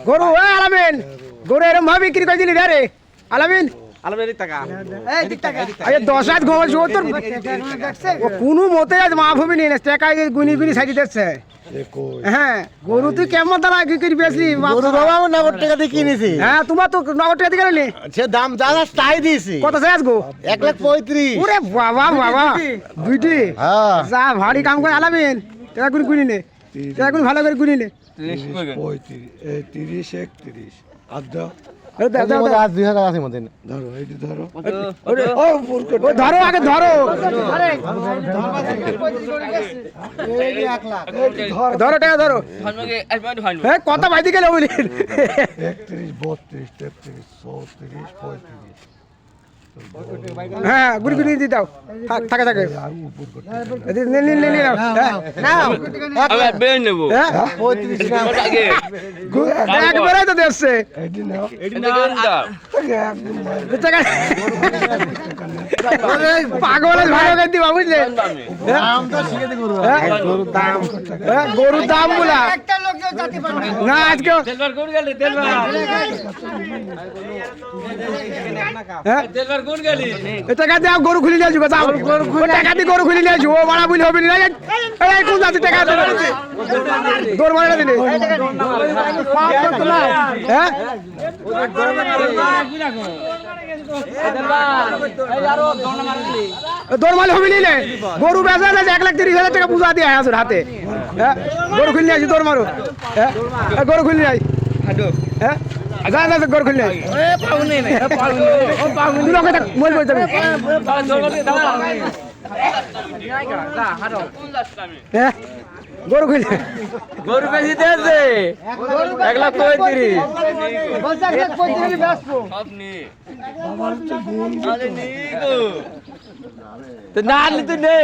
গরু আলামিন গরু এরম ভাবে বিক্রি করে দিলি রে আলামিন কোনো মতে মাফ হবে নি টাকা গুনি গুনি সাইড দিচ্ছে। হ্যাঁ গরু তুই কেমন দাঁড়া কি করে বেচলি? নগদ টাকা দিয়ে কিনেছি। হ্যাঁ তোমার তো নগদ টাকা দিয়ে গেলি সে দাম যা তাই দিয়েছি। কত চাইছ গো? 1,35,000। ওরে বাবা বাবা দুইটি যা ভারী কাম করে আলামিন টাকা গুনি গুনি নে টাকা গুনি ভালো করে গুনি নে 30 31 আদা আজ 2000 আছে মধ্যে। ধরো এইটা ধরো ধরো আগে ধরো ধরো টাকা ধরো কত বাইদি গেলে বলি 31 32 33 34 35। হ্যাঁ গুড়ি গুড়ি দিয়ে দাও থাকে থাকে একবারে তো দেখছে পাগল ভালো করে দিবা বুঝলে গরুর দাম গুলা না আজকে টাকা দিয়ে গরু খুলে নিয়ে আসবো টাকা দিয়ে গরু খুলে নিয়ে আসবো ও মারা বুঝলে হবে না কোন যাচ্ছে টাকা দৌড় মারা দিলে হ্যাঁ দৌড় মারলে হবে নিলে গরু বেচা 1,30,000 টাকা পূজা দিয়ে আসুন হাতে। হ্যাঁ গরু খুলে নিয়ে আসি দৌড় মারো। হ্যাঁ গরু খুলে নিয়ে আই হ্যাঁ যা যা গরু খুলে নিয়ে গরু খুলে গরু বেশি দিয়েছে 1,35,000 না নিতে নে